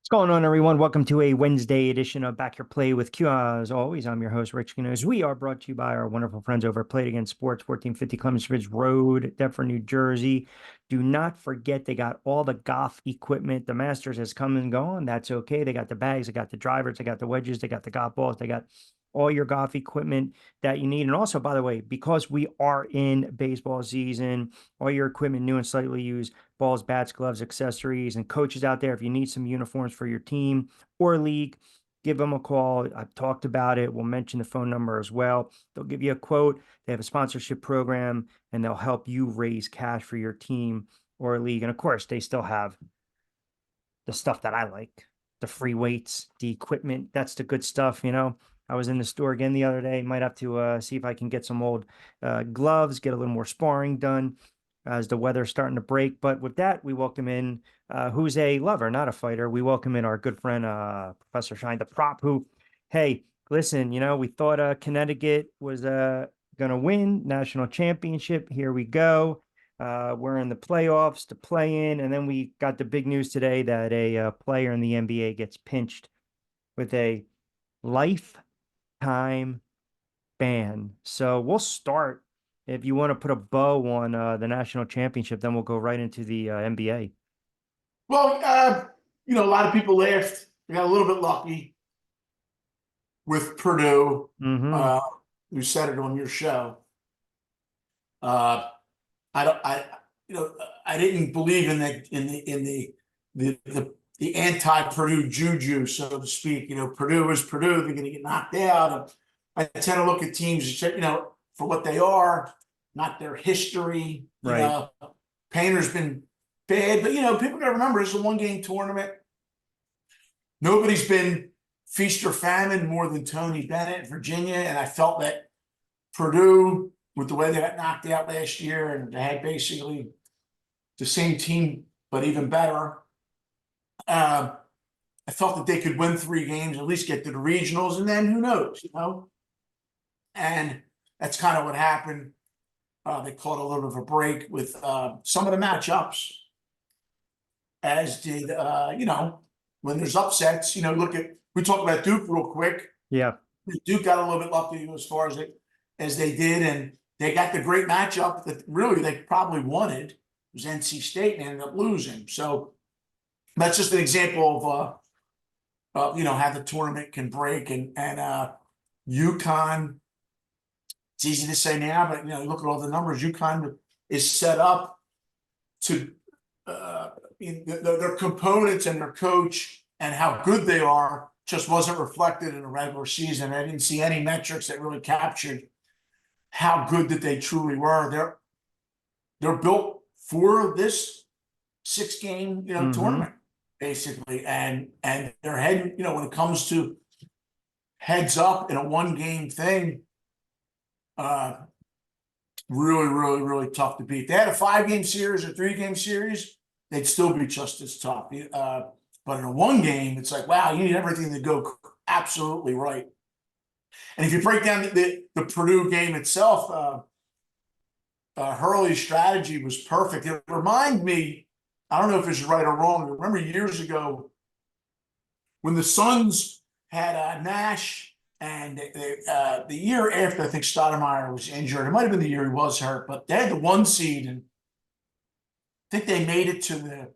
What's going on, everyone? Welcome to a Wednesday edition of Back Your Play with Q. As always, I'm your host, Rich Canoes. We are brought to you by our wonderful friends over at Play It Again Sports, 1450 Clemens Ridge Road, Deptford, New Jersey. Do not forget they got all the golf equipment. The Masters has come and gone. That's okay. They got the bags, they got the drivers, they got the wedges, they got the golf balls, they got all your golf equipment that you need. And also, by the way, because we are in baseball season, all your equipment new and slightly used, balls, bats, gloves, accessories, and coaches out there. If you need some uniforms for your team or league, give them a call. I've talked about it. We'll mention the phone number as well. They'll give you a quote. They have a sponsorship program, and they'll help you raise cash for your team or league. And of course, they still have the stuff that I like, the free weights, the equipment. That's the good stuff. I was in the store again the other day. Might have to see if I can get some old gloves, get a little more sparring done as the weather's starting to break. But with that, we welcome in who's a lover, not a fighter. We welcome in our good friend, Professor Shine, the prop, who, hey, listen, we thought Connecticut was going to win national championship. Here we go. We're in the playoffs to play in. And then we got the big news today that a player in the NBA gets pinched with a lifetime ban. So we'll start. If you want to put a bow on the national championship, then we'll go right into the NBA. Well, a lot of people laughed. We got a little bit lucky with Purdue. Mm-hmm. You said it on your show. Uh, I don't. I didn't believe in the anti-Purdue juju, so to speak. Purdue is Purdue. They're going to get knocked out. And I tend to look at teams, for what they are, not their history. Right. Painter's been bad, but people got to remember it's a one-game tournament. Nobody's been feast or famine more than Tony Bennett, Virginia, and I felt that Purdue, with the way they got knocked out last year, and they had basically the same team but even better. I felt that they could win 3 games, at least get to the regionals, and then who knows, And that's kind of what happened. They caught a little bit of a break with some of the matchups, as did, when there's upsets, we talk about Duke real quick. Yeah. Duke got a little bit lucky as far as they did, and they got the great matchup that really they probably wanted. It was NC State and ended up losing. So that's just an example of how the tournament can break, and UConn. It's easy to say now, but look at all the numbers. UConn is set up to their components and their coach and how good they are just wasn't reflected in the regular season. I didn't see any metrics that really captured how good that they truly were. They're built for this 6-game tournament basically, and they're heading. When it comes to heads up in a 1-game thing. Really, really, really tough to beat. If they had a 5-game series or 3-game series, they'd still be just as tough. But in a 1-game, it's like, wow, you need everything to go absolutely right. And if you break down the Purdue game itself, Hurley's strategy was perfect. It reminded me, I don't know if it's right or wrong. Remember years ago when the Suns had Nash. And the year after, I think Stoudemire was injured. It might have been the year he was hurt, but they had the 1 seed, and I think they made it to the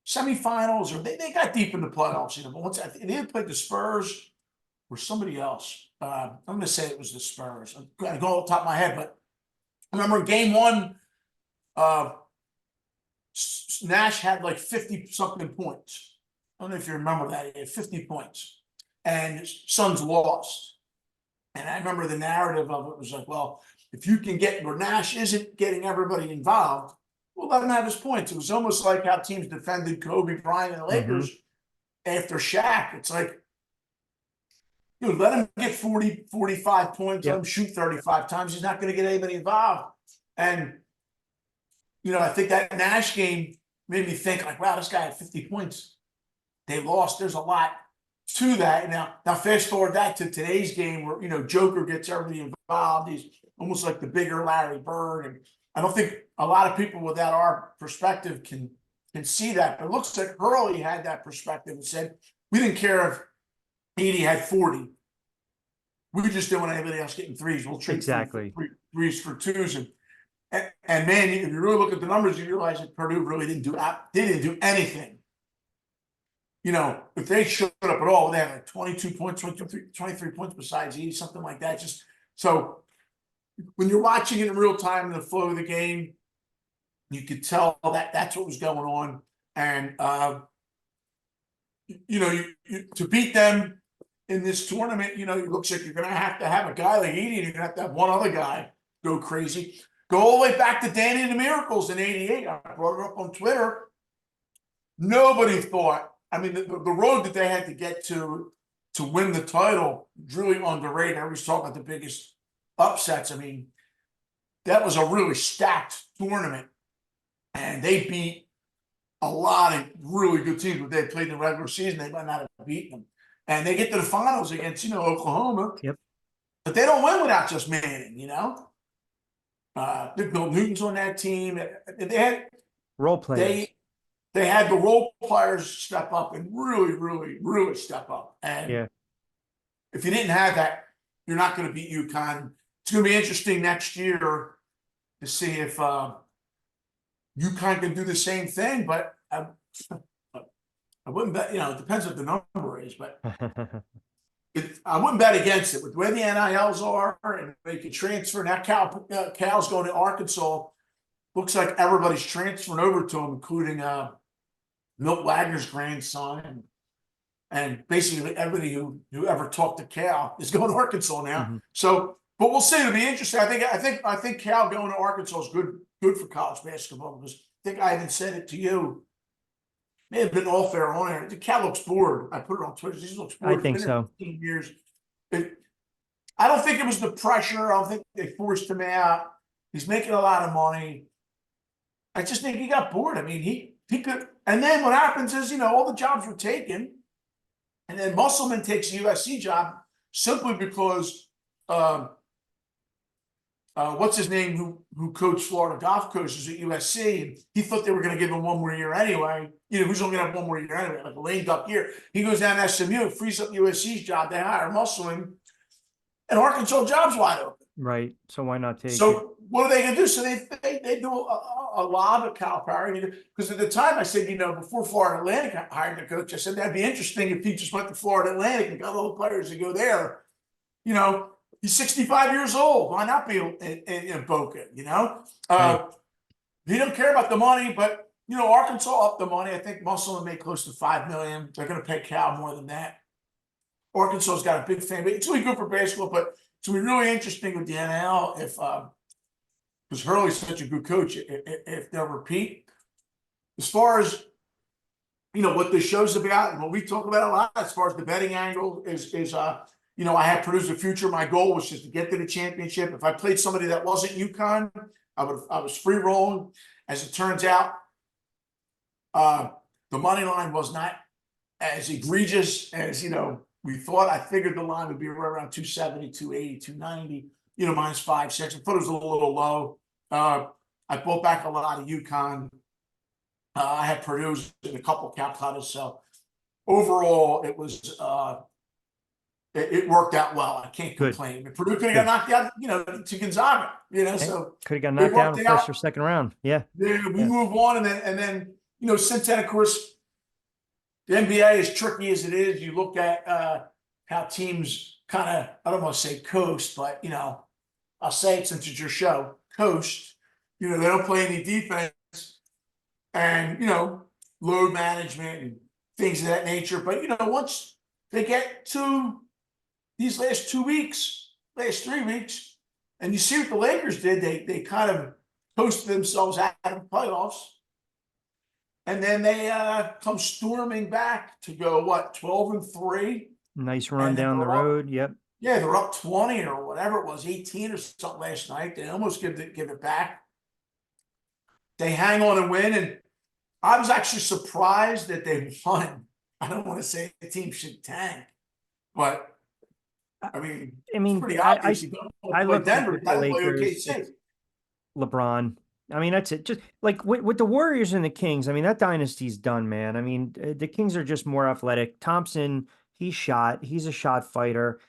semifinals, or they got deep in the playoffs. But once they had played the Spurs or somebody else. I'm going to say it was the Spurs. I'm going to go off the top of my head, but I remember game 1, Nash had like 50-something points. I don't know if you remember that. He had 50 points. And Suns lost. And I remember the narrative of it was like, well, if you can get where Nash isn't getting everybody involved, we'll let him have his points. It was almost like how teams defended Kobe Bryant and the Lakers after Shaq. It's like, let him get 40, 45 points, let him shoot 35 times. He's not going to get anybody involved. And, I think that Nash game made me think like, wow, this guy had 50 points. They lost. There's a lot to that. Now fast forward that to today's game where, Joker gets everybody involved. He's almost like the bigger Larry Bird. And I don't think a lot of people without our perspective can can see that. But it looks like Hurley had that perspective and said, we didn't care if 80 had 40. We just didn't want anybody else getting threes. We'll trade Exactly. threes for twos. And man, if you really look at the numbers, you realize that Purdue really didn't do anything. You know, if they showed up at all, they had like 22 points, 23 points besides 80, something like that. Just so when you're watching it in real time in the flow of the game, you could tell that that's what was going on. And, you know, to beat them in this tournament, you know, it looks like you're going to have a guy like Edie, and you're going to have one other guy go crazy. Go all the way back to Danny and the Miracles in '88. I brought it up on Twitter. Nobody thought, I mean, the road that they had to get to win the title was really underrated. Everybody's talking about the biggest upsets. I mean, that was a really stacked tournament, and they beat a lot of really good teams. But they played in the regular season, they might not have beaten them. And they get to the finals against, you know, Oklahoma. Yep. But they don't win without just Manning, you know. Bill Newton's on that team. They had Role players. They had the role players step up and really step up. And yeah, if you didn't have that, you're not going to beat UConn. It's going to be interesting next year to see if UConn can do the same thing. But I wouldn't bet. You know, it depends what the number is, but. I wouldn't bet against it with the way the NILs are, and they can transfer. Now Cal's going to Arkansas. Looks like everybody's transferring over to him, including Milt Wagner's grandson, and basically everybody who ever talked to Cal is going to Arkansas now. Mm-hmm. So, but we'll see. It'll be interesting. I think Cal going to Arkansas is good for college basketball, because I think I even said it to you. May have been all fair on there. The cat looks bored. I put it on Twitter. He looks bored. I think so. 15 years. I don't think it was the pressure. I don't think they forced him out. He's making a lot of money. I just think he got bored. I mean, he could. And then what happens is, you know, all the jobs were taken, and then Musselman takes a USC job simply because what's his name, who coached Florida golf coaches at USC, and he thought they were going to give him one more year anyway. You know, who's only going to have one more year anyway, like a lame duck year. He goes down to SMU, frees up USC's job. They hire Musselman, and Arkansas job's wide open. Right. So why not take it? So what are they going to do? So they do a lob at Calipari, because at the time I said, you know, before Florida Atlantic hired the coach, I said that'd be interesting if he just went to Florida Atlantic and got all the players to go there. You know, he's 65 years old. Why not be in Boca? You know, Right. He don't care about the money, but you know, Arkansas upped the money. I think Musselman made close to $5 million. They're going to pay Cal more than that. Arkansas's got a big fan base. It's really good for basketball, but it's going to be really interesting with the NL if because Hurley's such a good coach. If they'll repeat, as far as you know, what this show's about and what we talk about a lot, as far as the betting angle is you know, I had Purdue's the future. My goal was just to get to the championship. If I played somebody that wasn't UConn, I was free rolling. As it turns out, the money line was not as egregious as, you know, we thought. I figured the line would be right around 270, 280, 290, you know, minus 5, 6. I thought it was a little low. I bought back a lot of UConn. I had Purdue in a couple of Calcutta's. So overall, it was it worked out well. I can't complain. Purdue could have got knocked out, you know, to Gonzaga, you know, so could have got knocked out in the first or second round. Yeah. Yeah, we move on, and then you know, since then, of course, the NBA, as tricky as it is, you look at how teams kind of, I don't want to say coast, but you know, I'll say it since it's your show, coast. You know, they don't play any defense, and you know, load management and things of that nature. But you know, once they get to these last 2 weeks, last 3 weeks, and you see what the Lakers did, they kind of posted themselves out of the playoffs. And then they come storming back to go, what, 12-3? Nice run down the road. Yep. Yeah, they're up 20 or whatever it was, 18 or something last night. They almost give it back. They hang on and win. And I was actually surprised that they won. I don't want to say the team should tank, but I mean, it's pretty obvious. I look Denver, at the Lakers, LeBron. I mean, that's it. Just like with the Warriors and the Kings, I mean, that dynasty's done, man. I mean, the Kings are just more athletic. Thompson, he's a shot fighter.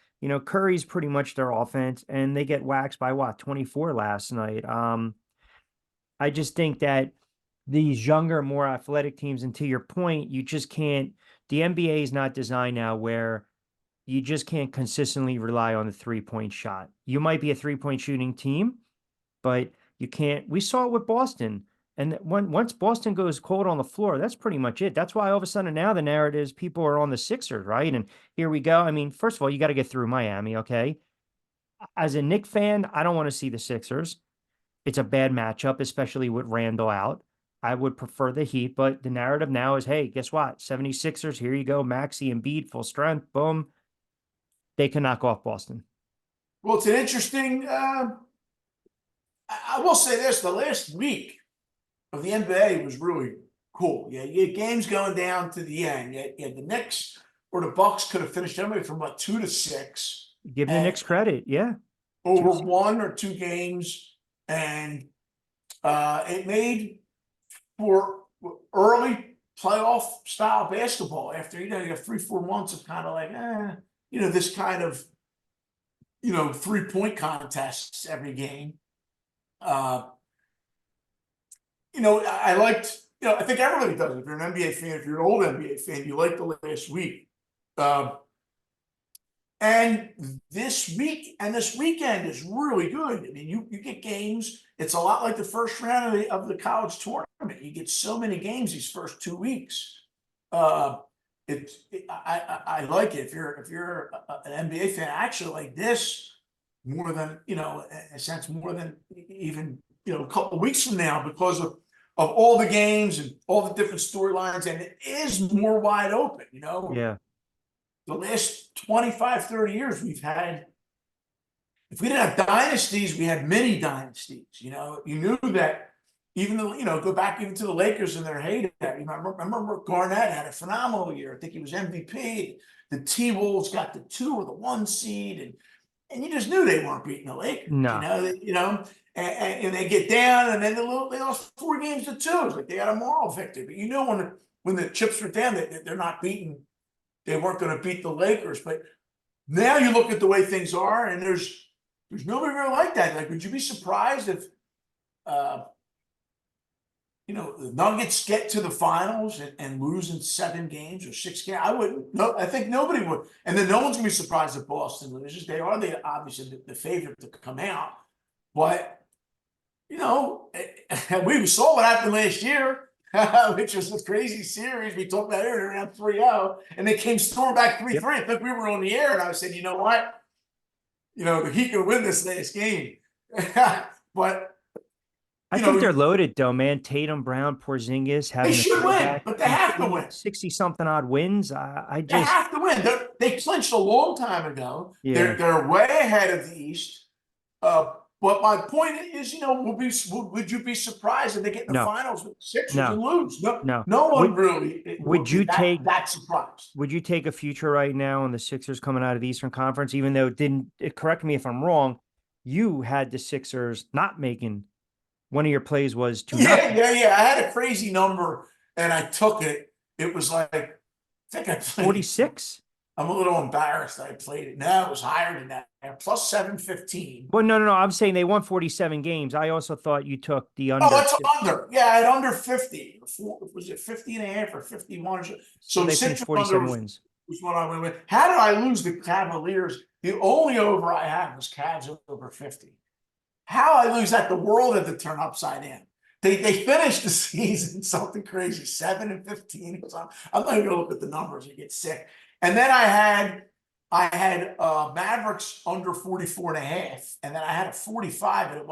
Curry's pretty much their offense, and they get waxed by what, 24 last night. I just think that these younger, more athletic teams, and to your point, you just can't, the NBA is not designed now where you just can't consistently rely on the 3-point shot. You might be a 3-point shooting team, but you can't. We saw it with Boston. And once Boston goes cold on the floor, that's pretty much it. That's why all of a sudden now the narrative is people are on the Sixers, right? And here we go. I mean, first of all, you got to get through Miami, okay? As a Knick fan, I don't want to see the Sixers. It's a bad matchup, especially with Randall out. I would prefer the Heat, but the narrative now is, hey, guess what? 76ers, here you go. Maxey and Embiid, full strength. Boom. They can knock off Boston. Well, it's an interesting. I will say this: the last week of the NBA was really cool. Yeah, you had games going down to the end. You had the Knicks or the Bucks could have finished anyway from what 2-6, Give the and Knicks credit. Yeah. over 1 or 2 games, and it made for early playoff style basketball. After you have 3-4 months of kind of like this kind of 3-point contests every game. Uh, I liked, I think everybody does. If you're an NBA fan, if you're an old NBA fan, you like the last week. And this week and this weekend is really good. I mean, you get games. It's a lot like the first round of the college tournament. You get so many games these first 2 weeks. Uh, I like it. If you're an NBA fan, I actually like this more than in a sense more than even a couple of weeks from now because of all the games and all the different storylines, and it is more wide open. Yeah. The last 25, 30 years we've had, if we didn't have dynasties, we had mini dynasties. You knew that even though, go back even to the Lakers in their heyday. Remember Garnett had a phenomenal year. I think he was MVP. The T-Wolves got the 2 or the 1 seed, and you just knew they weren't beating the Lakers. No. And they get down, and then they lost 4 games to 2. It's like they had a moral victory. But when the chips were down, they're not beating. They weren't going to beat the Lakers. But now you look at the way things are, and there's nobody really like that. Like, would you be surprised if the Nuggets get to the finals and lose in 7 games or 6 games? I wouldn't. No, I think nobody would. And then no one's gonna be surprised if Boston loses. They are obviously the favorite to come out. But we saw what happened last year, which was a crazy series. We talked about it around 3-0, and they came storming back 3-3. Yep. I think we were on the air, and I said, you know what? The Heat can win this last game. But I think they're loaded though, man. Tatum, Brown, Porzingis they having a should win, throwback but they have to win. 60 something odd wins. I They just, have to win. They clinched a long time ago. yeah, They're way ahead of the East. But my point is, would you be surprised if they get in the no, finals with the Sixers and no, lose? No, no. no one Would, really would would be you take, that surprised. would you take a future right now on the Sixers coming out of the Eastern Conference, even though correct me if I'm wrong, you had the Sixers not making one of your plays was to not Yeah. I had a crazy number and I took it. It was like, I think I played it. 46. I'm a little embarrassed I played it. No, it was higher than that. Plus 715. Well, no. I'm saying they won 47 games. I also thought you took the Oh, under. it's under. Yeah, I had under 50. Was it 50 and a half or 51? So So they finished Sixers under 47 wins. was what I went with. How did I lose the Cavaliers? The only over I had was Cavs over 50. How I lose that? The world had to turn upside down. They finished the season something crazy, 7-15. I'm not even gonna look at the numbers, you get sick. And then I had Mavericks under 44 and a half, and then I had a 45, but it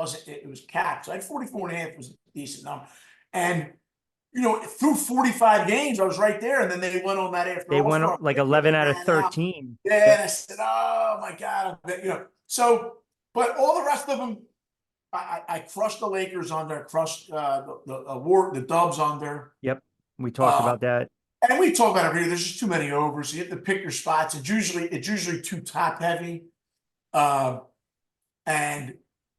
was capped. So I had 44 and a half was a decent number. And through 45 games, I was right there, and then they went on that after They All-Star went like break where 11 they out of ran out. 13. Yeah, Yep. and I said, oh my God. So, but all the rest of them, I crushed the Lakers on there, crushed the Dubs on there. Yep. We talked about that. And we talk about it here. There's just too many overs. You have to pick your spots. It's usually too top heavy. And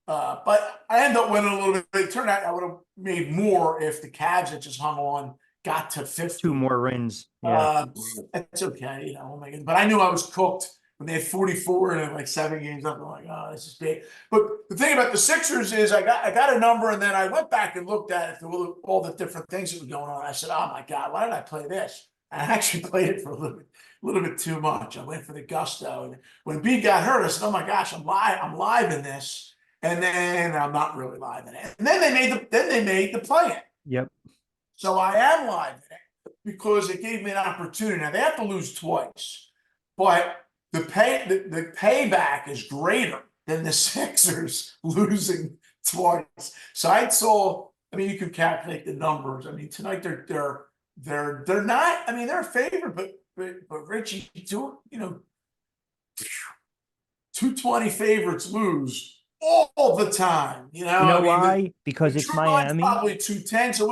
But I ended up winning a little bit. It turned out I would have made more if the Cavs that just hung on got to Two 50. more wins. Yeah. Uh, that's okay, Oh my God. But I knew I was cooked when they had 44 and like 7 games up. I'm like, oh, this is big. But the thing about the Sixers is I got a number, and then I went back and looked at it through all the different things that were going on. I said, oh my God, why did I play this? I actually played it for a little bit too much. I went for the gusto. And when B got hurt, I said, oh my gosh, I'm live in this. And then I'm not really live in it. And then they made the play. Yep. So I am live in it because it gave me an opportunity. Now they have to lose twice, but the payback is greater than the Sixers losing twice. So I mean, you can calculate the numbers. I mean, tonight they're not. I mean, they're a favorite, but Richie, 220 favorites lose all the time. You know I mean, why? the Because it's true line's Miami. probably 210. So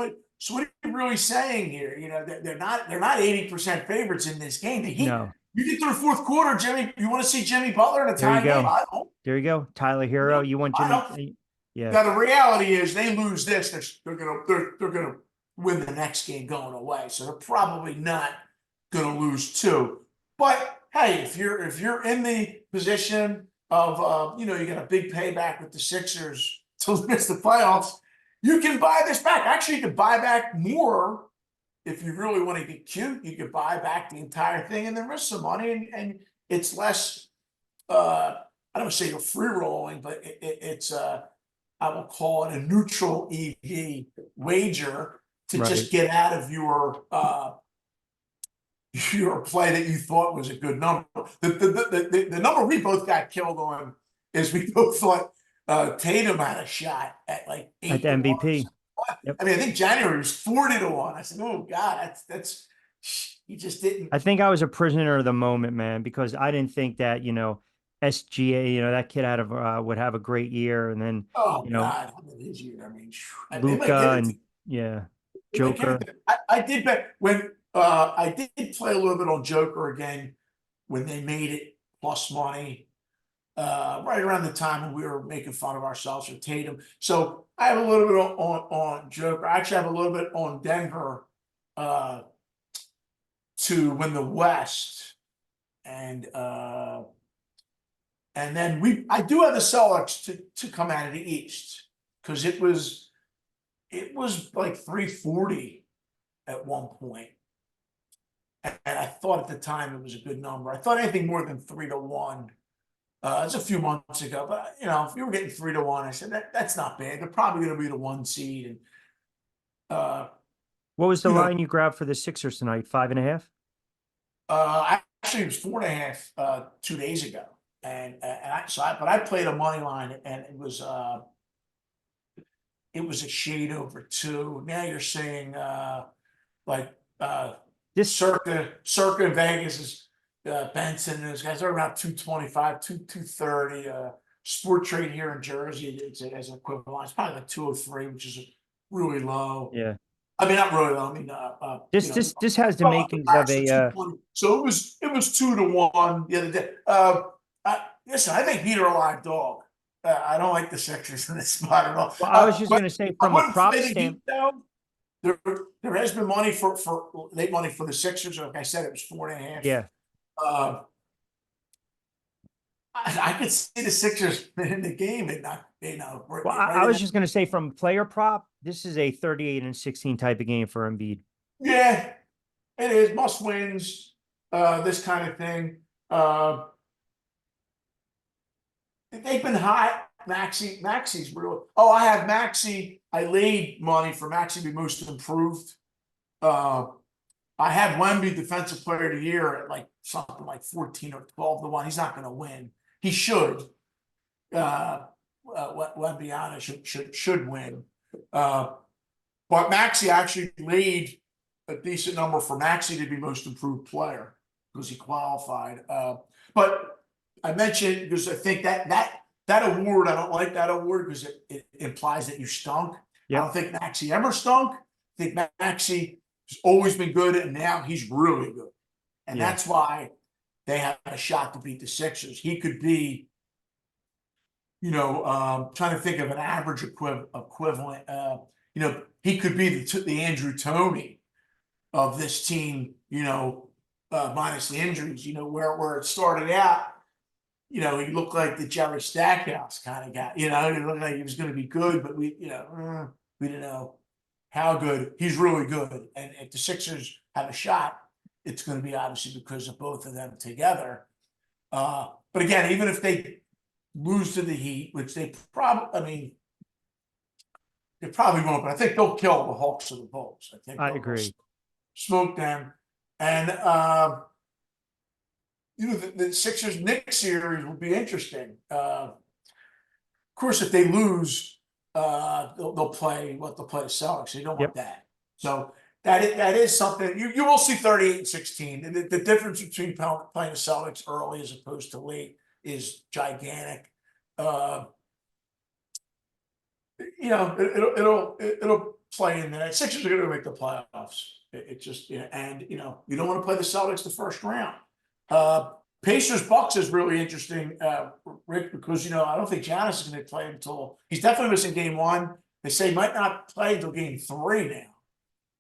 what are you really saying here? They're not 80% favorites in this game. No. You get to the fourth quarter, Jimmy. You want to see Jimmy Butler in a There you tie game? go. I don't. There you go. Tyler You Hero. know, You want I Jimmy? don't. Yeah. Now the reality is they lose this, they're gonna win the next game going away. So they're probably not gonna lose two. But hey, if you're in the position of you got a big payback with the Sixers to miss the playoffs, you can buy this back. Actually, you can buy back more if you really want to get cute. You could buy back the entire thing and then risk some money, and it's less. I don't say you're free rolling, but it's I will call it a neutral EV wager to Right. just get out of your play that you thought was a good number. The number we both got killed on is we both thought Tatum had a shot at like At the 8 to 1 or MVP. something. Yep. I mean, I think January was 40 to 1. I said, "Oh God, that's he just didn't." I think I was a prisoner of the moment, man, because I didn't think that, SGA, that kid would have a great year. And then, Oh you know, God, how many his year? I mean, they might give Luca it to and yeah, They might give it Joker. to I did bet when I did play a little bit on Joker again when they made it plus money. Right around the time when we were making fun of ourselves for Tatum. So I have a little bit on Joker. I actually have a little bit on Denver uh, to win the West. And then I do have the Celtics to come out of the East because it was like 340 at one point. And I thought at the time it was a good number. I thought anything more than 3 to 1. It's a few months ago, but if you were getting 3 to 1, I said that's not bad. They're probably going to be the 1 seed, and uh, What was the you know, line you grabbed for the Sixers tonight? 5.5? actually it was 4.5 2 days ago, but I played a money line, and it was a shade over 2. Now you're saying like This, circa Vegas is Benson and those guys are around 225, 230. Sport Trade here in Jersey, it's as an equivalent. It's probably like 203, which is really low. yeah. I mean, not really low. I mean, This has the well, makings of actually a, 220. So it was 2 to 1 the other day. Listen, I think Peter a live dog. I don't like the Sixers in this spot at all. well, I was just But going to say I from a wouldn't prop play the Heat stamp. though. There has been money for late money for the Sixers. Like I said, it was 4.5. Yeah. Uh, I could see the Sixers in the game and not, Well, right I in was that. just going to say from player prop, this is a 38 and 16 type of game for Embiid. Yeah, it is must wins. This kind of thing. They've been hot. Maxi's real. Oh, I have Maxi. I laid money for Maxi to be most improved. Uh, I have Wemby Defensive Player of the Year at like something like 14 or 12 to 1. He's not going to win. He should. Wemby should win. But Maxi actually laid a decent number for Maxi to be most improved player because he qualified. But I mentioned because I think that award, I don't like that award because it implies that you stunk. I Yep. don't think Maxi ever stunk. I think Maxi has always been good, and now he's really good. And Yeah. that's why they have a shot to beat the Sixers. He could be trying to think of an average equivalent. He could be the Andrew Toney of this team, minus the injuries, where it started out, he looked like the Jerry Stackhouse kind of guy, he looked like he was going to be good, but we didn't know how good. He's really good. And if the Sixers have a shot, it's going to be obviously because of both of them together. But again, even if they lose to the Heat, which they probably won't, but I think they'll kill the Hawks or the Bulls. I think I they'll agree. smoke them. And the Sixers Knicks series will be interesting. Of course, if they lose, they'll play the Celtics. So you don't want Yep. that. So that is something you will see 38-16. And the difference between playing the Celtics early as opposed to late is gigantic. It'll play in there. Sixers are going to make the playoffs. It just and you don't want to play the Celtics the first round. Pacers Bucks is really interesting, Rick, because I don't think Giannis is going to play until he's definitely missing game 1. They say he might not play until game 3 now.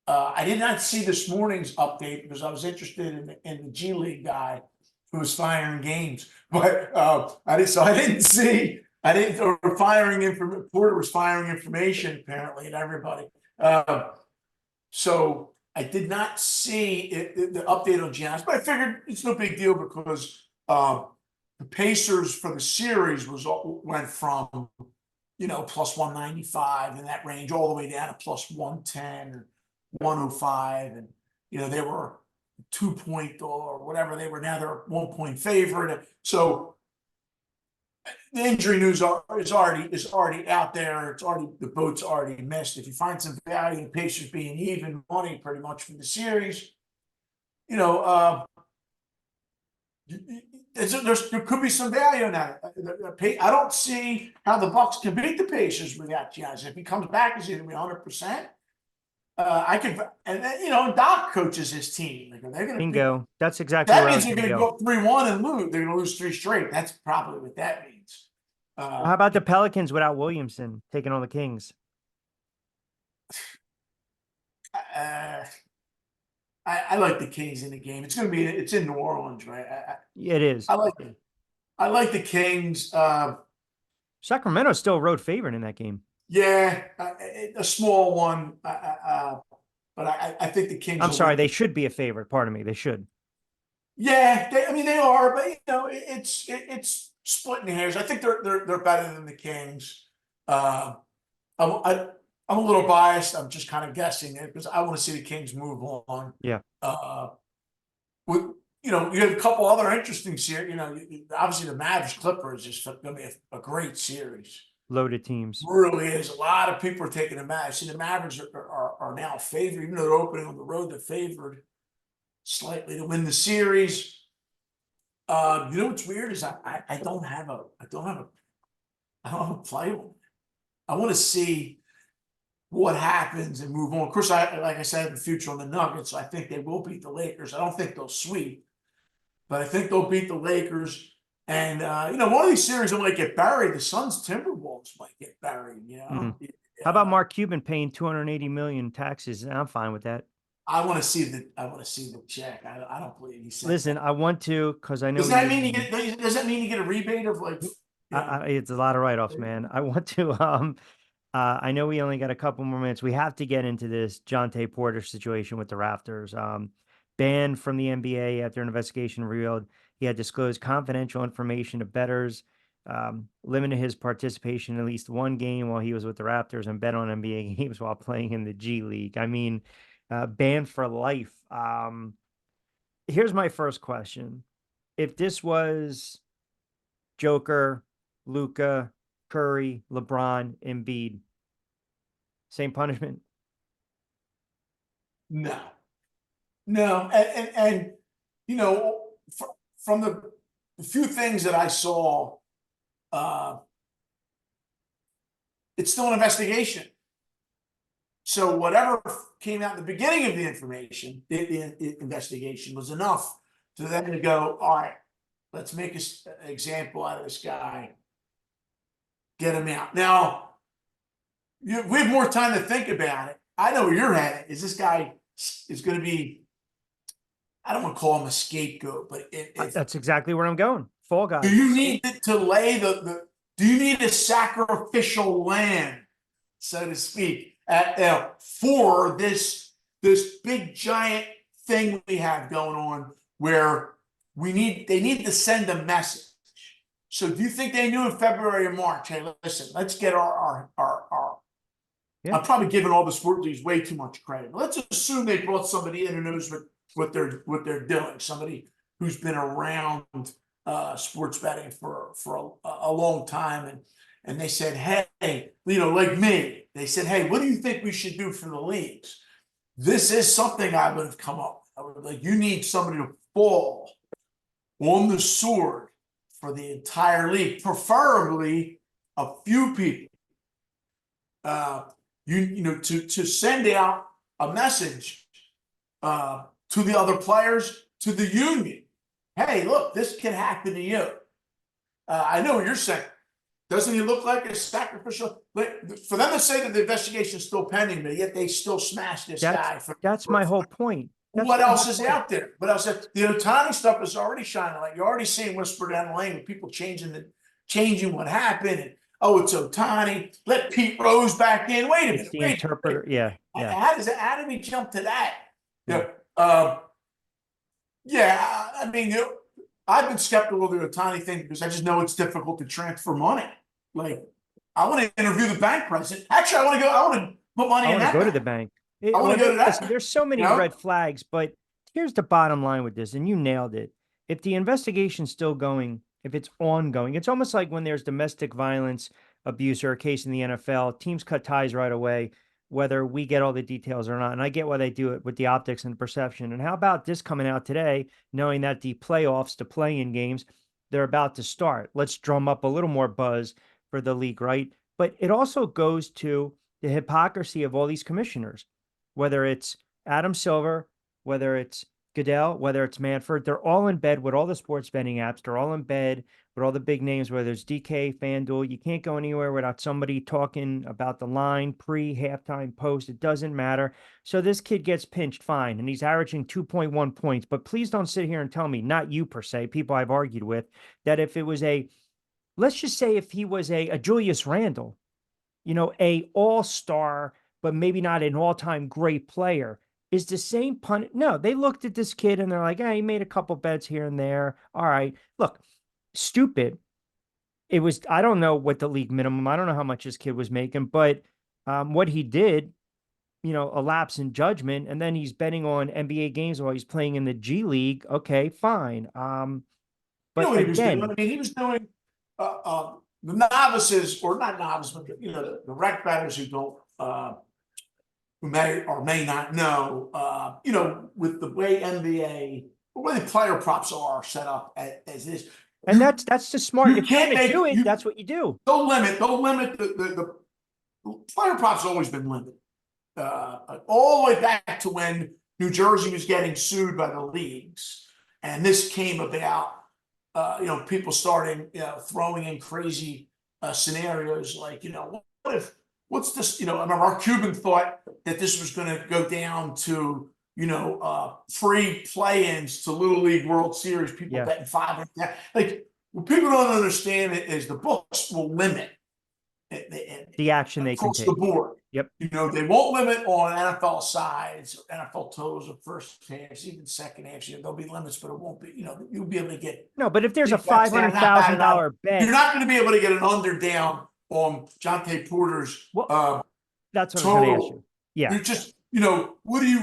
I did not see this morning's update because I was interested in the G League guy who was firing games, but I didn't see. Or Porter was firing information apparently and everybody. So I did not see the update on Giannis, but I figured it's no big deal because the Pacers for the series went from plus 195 in that range all the way down to plus 110 or 105, and they were 2-point or whatever they were. Now they're a 1-point favorite. So the injury news is already out there. The boat's already missed. If you find some value in Pacers being even money pretty much for the series, there could be some value in that. I don't see how the Bucks can beat the Pacers without Giannis. If he comes back, is he going to be 100%? I could, and then Doc coaches his team. Like, they're going to beat. Bingo. That's exactly That where I means was they're going to going to go. go 3-1 and lose. They're going to lose 3 straight. That's probably what that means. How about the Pelicans without Williamson taking on the Kings? I like the Kings in the game. It's in New Orleans, right? It is. I like the Kings. Sacramento's still a road favorite in that game. Yeah, a small one. But I think the Kings I'm will sorry, win. they should be a favorite. Pardon me, they should. Yeah, they are, but it's splitting hairs. I think they're better than the Kings. I'm a little biased. I'm just kind of guessing it because I want to see the Kings move on. Yeah, With you have a couple other interesting series. Obviously the Mavs Clippers is going to be a great series. loaded teams. Really is. A lot of people are taking the Mavs. See, the Mavericks are now favored, even though they're opening on the road. They're favored slightly to win the series. What's weird is I don't have a play on. I want to see what happens and move on. Of course, like I said, I have the future on the Nuggets. So I think they will beat the Lakers. I don't think they'll sweep, but I think they'll beat the Lakers. And one of these series that might get buried. The Suns Timberwolves might get buried. Mm. How about Mark Cuban paying 280 million taxes? I'm fine with that. I want to see the check. I don't believe he said. Listen, I want to because I know. Does that mean you get a rebate of like? It's a lot of write-offs, man. I want to. I know we only got a couple more minutes. We have to get into this Jontay Porter situation with the Raptors. Banned from the NBA after an investigation revealed he had disclosed confidential information to bettors, limited his participation in at least one game while he was with the Raptors, and bet on NBA games while playing in the G League. I mean, banned for life. Here's my first question. If this was Joker, Luca, Curry, LeBron, Embiid, same punishment? No, and from the few things that I saw, it's still an investigation. So whatever came out at the beginning of the the investigation was enough for them to go, all right, let's make an example out of this guy. get him out. Now, we have more time to think about it. I know where you're headed. Is this guy is going to be, I don't want to call him a scapegoat, but if That's exactly where I'm going. Fall do guy. you need to lay do you need a sacrificial lamb, so to speak, for this big giant thing we have going on where they need to send a message. So do you think they knew in February or March, hey, listen, let's get our Yeah. I'm probably giving all the sport leagues way too much credit. Let's assume they brought somebody in who knows what they're doing, somebody who's been around sports betting for a long time, and they said, hey, like me, they said, hey, what do you think we should do for the leagues? This is something I would have come up with. I would like, you need somebody to fall on the sword for the entire league, preferably a few people. To send out a message to the other players, to the union. Hey, look, this can happen to you. I know what you're saying. Doesn't he look like a sacrificial? For them to say that the investigation is still pending, but yet they still smash this guy. That's my whole point. What else is out there? What else? The Ohtani stuff is already shining light. You're already seeing whisper down the lane with people changing what happened. And, oh, it's Ohtani. Let Pete Rose back in. Wait a minute. It's the interpreter. Yeah. How do we jump to that? Yeah. I mean, I've been skeptical of the Ohtani thing because I just know it's difficult to transfer money. Like, I want to interview the bank president. Actually, I want to put money in that. I want to go to the bank. I want to go to that. Listen, there's so many red flags, but here's the bottom line with this, and you nailed it. If the investigation's still going, if it's ongoing, it's almost like when there's domestic violence abuse or a case in the NFL, teams cut ties right away, whether we get all the details or not. And I get why they do it with the optics and perception. And how about this coming out today, knowing that the playoffs, the play-in games, they're about to start. Let's drum up a little more buzz for the league, right? But it also goes to the hypocrisy of all these commissioners, whether it's Adam Silver, whether it's Goodell, whether it's Manfred, they're all in bed with all the sports betting apps. They're all in bed with all the big names, whether it's DK, FanDuel. You can't go anywhere without somebody talking about the line, pre, halftime, post. It doesn't matter. So this kid gets pinched, fine, and he's averaging 2.1 points. But please don't sit here and tell me, not you per se, people I've argued with, that if it was let's just say if he was a Julius Randle, a all-star, but maybe not an all-time great player, is the same pun. No, they looked at this kid and they're like, hey, he made a couple bets here and there. All right. Look, stupid. I don't know what the league minimum, I don't know how much this kid was making, but what he did, a lapse in judgment, and then he's betting on NBA games while he's playing in the G League. Okay, fine. But what he was again, doing? I mean, he was doing the novices, or not novices, but the rec bettors who don't who may or may not know, with the way NBA, the way the player props are set up as this. And that's just smart. You if you're can't gonna do it, you, that's what you do. Don't limit the player props always been limited. All the way back to when New Jersey was getting sued by the leagues, and this came about. People starting throwing in crazy scenarios like, what's this? I remember our Cuban thought that this was going to go down to free play-ins to Little League World Series. People betting $500. Like, what people don't understand is the books will limit the action they can across take. the board. Yep. They won't limit on NFL sides, or NFL totals, or first halves, even second halves. There'll be limits, but it won't be. You'll be able to get. No, but if there's a $500,000 bet, you're not going to be able to get an under down on Jontay Porter's. That's what I'm going to ask you. Yeah. You're just, what do you?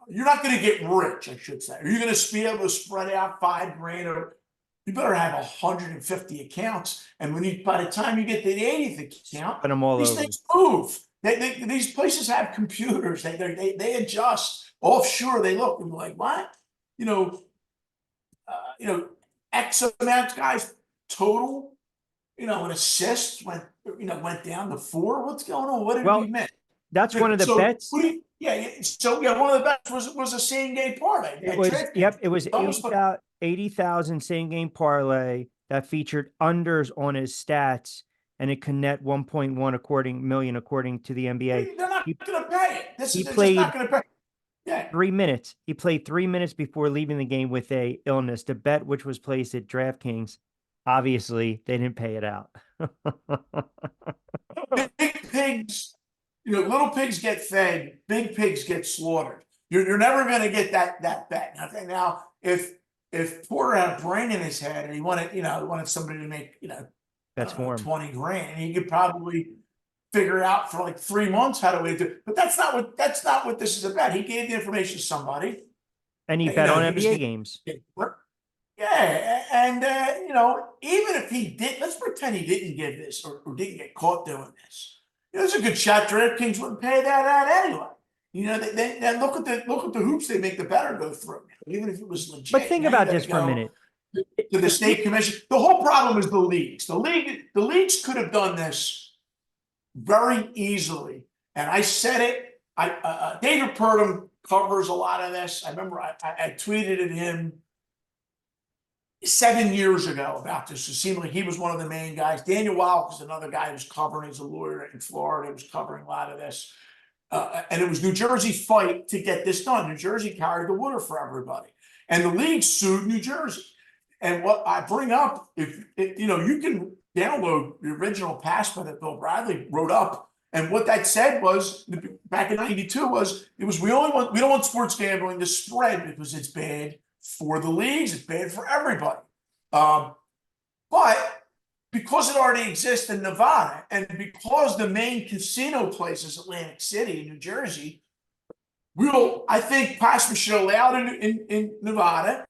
You're not going to get rich, I should say. Are you going to be able to spread out $5,000 or? You better have 150 accounts, and by the time you get to the 80th account, these things move. These places have computers. They adjust offshore. They look and like, what? X amount of guys total. An assist went down to 4. What's going on? What did we miss? That's one of the bets. One of the bets was a same game parlay. It was 80,000 same game parlay that featured unders on his stats. and it can net 1.1 million according to the NBA. They're not He going to pay it. he They're just not played going to pay. Yeah. 3 minutes. He played 3 minutes before leaving the game with a illness. The bet, which was placed at DraftKings, obviously they didn't pay it out. Big pigs, little pigs get fed, big pigs get slaughtered. You're never going to get that bet. Okay, now if Porter had a brain in his head and he wanted somebody to make That's for him. 20 grand, he could probably figure out for like 3 months how to do it. But that's not what this is about. He gave the information to somebody. And he bet on He was NBA games. yeah, and even if he did, let's pretend he didn't give this or didn't get caught doing this. There's a good shot DraftKings wouldn't pay that out anyway. They look at the hoops they make the better go through, even if it was legit. But think about this for a minute. To the state commission. The whole problem is the leagues. The leagues could have done this very easily, and I said it. David Purdom covers a lot of this. I remember I tweeted at him 7 years ago about this. It seemed like he was one of the main guys. Daniel Wild was another guy who was covering. He's a lawyer in Florida. He was covering a lot of this. And it was New Jersey's fight to get this done. New Jersey carried the water for everybody. And the league sued New Jersey. And what I bring up, if you can download the original PASPA that Bill Bradley wrote up. And what that said was, back in '92, we don't want sports gambling to spread because it's bad for the leagues, it's bad for everybody. But because it already exists in Nevada, and because the main casino place is Atlantic City, New Jersey, I think PASPA should allow it in Nevada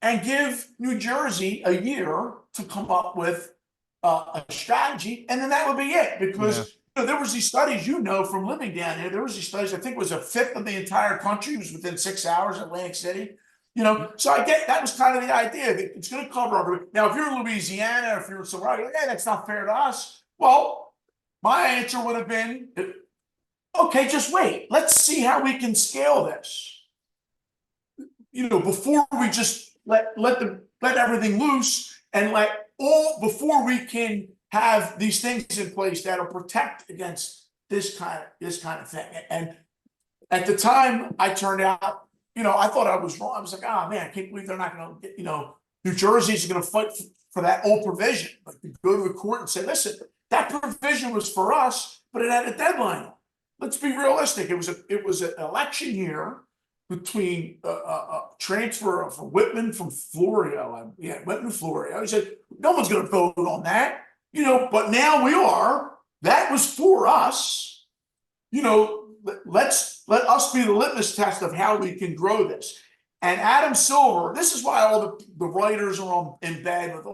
and give New Jersey a year to come up with a strategy, and then that would be it. Because there was these studies, from living down there, there was these studies, I think it was a fifth of the entire country was within 6 hours of Atlantic City. So I get that was kind of the idea that it's going to cover everybody. Now, if you're in Louisiana, if you're somewhere, you're like, hey, that's not fair to us. Well, my answer would have been, okay, just wait. Let's see how we can scale this. Before we just let everything loose and before we can have these things in place that'll protect against this kind of thing. And at the time, I turned out. I thought I was wrong. I was like, oh man, I can't believe they're not going to get, New Jersey's going to fight for that old provision. Like, to go to the court and say, listen, that provision was for us, but it had a deadline. Let's be realistic. It was an election year between transfer from Whitman from Florio. Whitman Florio. He said, no one's going to vote on that, but now we are. That was for us, let us be the litmus test of how we can grow this. And Adam Silver, this is why all the writers are in bed with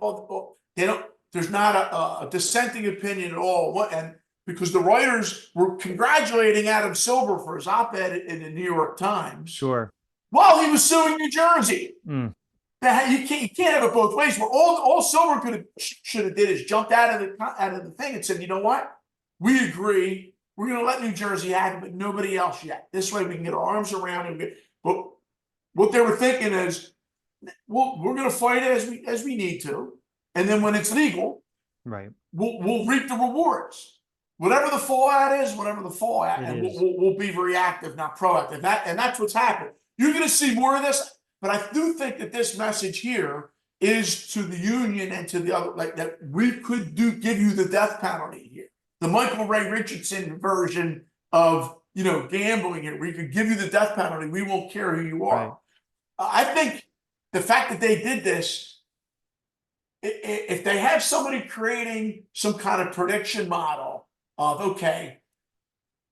there's not a dissenting opinion at all. And because the writers were congratulating Adam Silver for his op-ed in the New York Times. Sure. While he was suing New Jersey. Mm. You can't have it both ways. Where all Silver should have did is jumped out of the thing and said, you know what? We agree. We're going to let New Jersey have it, but nobody else yet. This way we can get our arms around it. But what they were thinking is, we're going to fight it as we need to, and then when it's legal, right, we'll reap the rewards. Whatever the fallout is, and we'll be reactive, not proactive. And that's what's happened. You're going to see more of this, but I do think that this message here is to the union and to the other, that we could give you the death penalty here. The Michael Ray Richardson version of gambling here. We could give you the death penalty. We won't care who you are. Right. I think the fact that they did this, if they have somebody creating some kind of prediction model of, okay,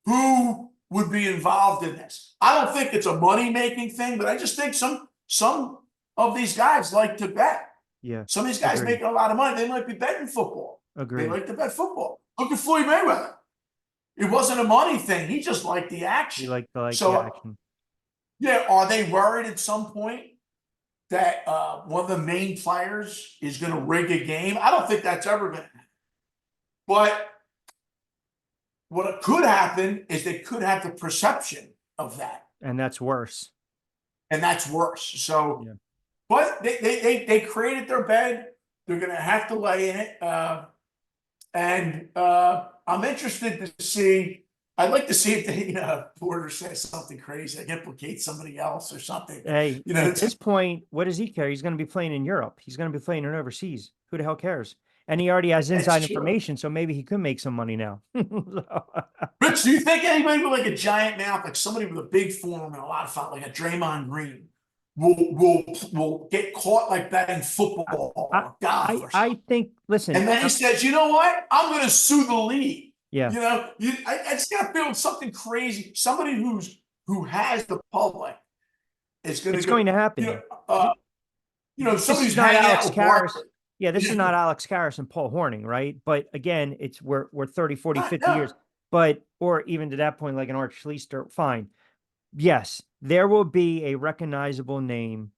who would be involved in this? I don't think it's a money-making thing, but I just think some of these guys like to bet. Yeah. Some of these guys making a lot of money. They might be betting football. Agreed. They like to bet football. Look at Floyd Mayweather. It wasn't a money thing. He just liked the action. He liked the action. Yeah, are they worried at some point that one of the main players is going to rig a game? I don't think that's ever going to happen. But what could happen is they could have the perception of that. And that's worse. So, but they created their bed. They're going to have to lay in it. And I'm interested to see. I'd like to see if Porter says something crazy, like implicate somebody else or something. Hey, You know, at this point, what does he care? He's going to be playing in Europe. He's going to be playing in overseas. Who the hell cares? And he already has it's inside true. information, so maybe he could make some money now. Rich, do you think anybody with like a giant mouth, like somebody with a big form and a lot of fun, like a Draymond Green, will get caught like that in football I, or golf or I something? think, listen, And then he says, "You know what? I'm going to sue the league." yeah, I just got to feel something crazy. Somebody who has the public is going to it's go. going to You know, happen. uh, This somebody is who's not hanging out Alex with Karras. Barkley. Yeah, this is Yeah, not Alex Karras and Paul Horning, right? But again, it's we're 30, 40, I 50 know. years. But or even to that point, like an Art Schlichter, fine. Yes, there will be a recognizable name.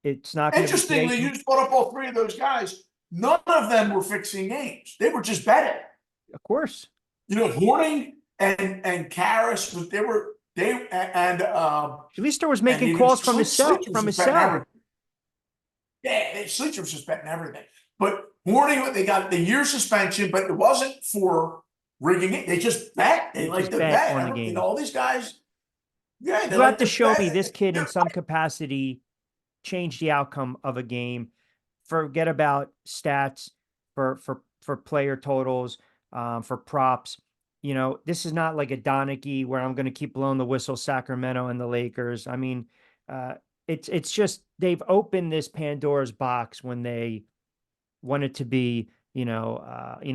It's not going to be today. Interestingly, you just brought up all three of those guys. None of them were fixing games. They were just betting. Of course. Horning and Karras, Schlichter was and making even calls from his cell, Sleeper was from his just betting cell. everything. Yeah, Sleeper was just betting everything. But Horning, they got the year suspension, but it wasn't for rigging it. They just bet. They They like just to bet bet. on the game. All these guys, yeah, they You have like to to show me bet. this kid in some capacity changed the outcome of a game. Forget about stats for player totals, for props. You know, this is not like a Donaghy where I'm going to keep blowing the whistle, Sacramento and the Lakers. I mean, uh, it's just they've opened this Pandora's box when they wanted to be,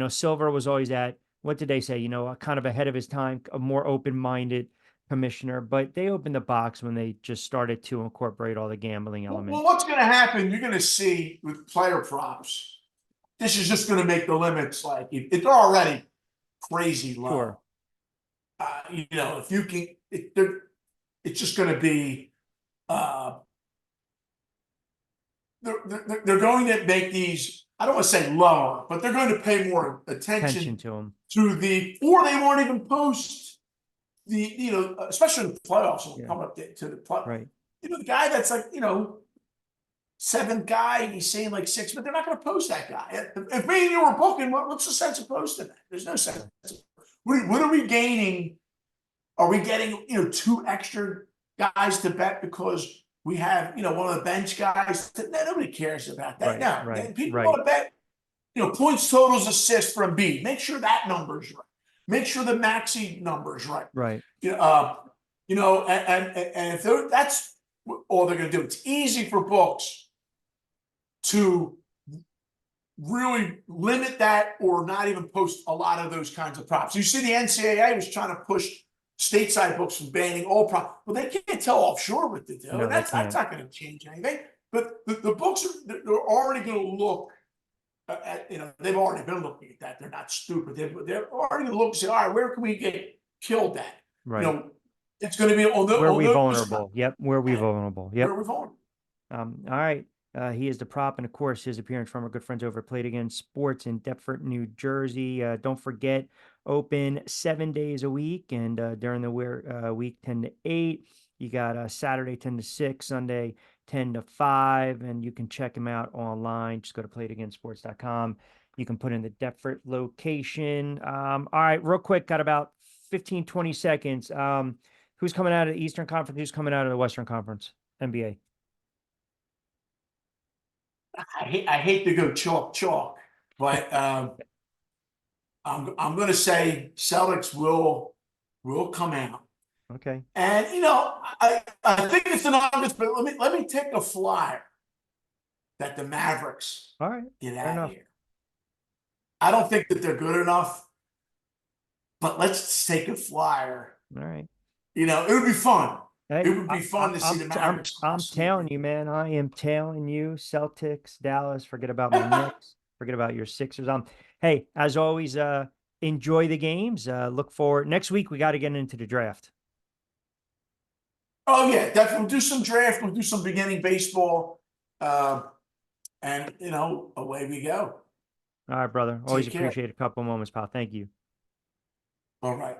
Silver was always at, what did they say? Kind of ahead of his time, a more open-minded commissioner, but they opened the box when they just started to incorporate all the gambling Well, elements. what's going to happen? You're going to see with player props. This is just going to make the limits like it's already crazy Sure. low. If you can, it's just going to be. Uh, they're going to make these. I don't want to say lower, but they're going to pay more Attention attention to him. to or they won't even post especially in the playoffs will Yeah. come up to the play. Right. The guy that's like, seventh guy, and he's saying like six, but they're not going to post that guy. If me and you were booking, what's the sense of posting that? There's no sense. What are we gaining? Are we getting, two extra guys to bet because we have, one of the bench guys? Nobody cares about that. Right. No, Right. people Right. want to bet, points, totals, assists from B. Make sure that number's right. Make sure the Maxi number's right. Right. And if that's all they're going to do, it's easy for books to really limit that or not even post a lot of those kinds of props. You see, the NCAA was trying to push stateside books from banning all props. Well, they can't tell offshore what to do, No, and they that's can't. not going to change anything. But the books they're already going to look at, they've already been looking at that. They're not stupid. They're already going to look and say, all right, where can we get killed at? Right. It's going to be on Where are we those vulnerable? Yep. Where are we vulnerable? Yep. where we're vulnerable. All right. He is the prop, and of course, his appearance from our good friends over at Play It Again Sports in Deptford, New Jersey. Don't forget, open 7 days a week, and during the week 10 to 8. You got Saturday 10 to 6, Sunday 10 to 5, and you can check him out online. Just go to playitagainsports.com. You can put in the Deptford location. All right, real quick, got about 15, 20 seconds. Who's coming out of the Eastern Conference? Who's coming out of the Western Conference? NBA. I hate to go chalk, but I'm going to say Celtics will come out, Okay. and I think it's the Nuggets, but let me take a flyer that the Mavericks All right. get Fair out of enough. here. I don't think that they're good enough, but let's just take a flyer. All right. It would be fun. It Hey, would be fun to see the Mavericks I'm telling you, man. I am telling you, Celtics, Dallas. Forget about my Knicks. Forget about your Sixers. Hey, as always, enjoy the games. Look forward. Next week, we got to get into the draft. Oh yeah, definitely. We'll do some draft. We'll do some beginning baseball, and away we go. All right, brother. Always Take care. appreciate a couple moments, pal. Thank you. All right.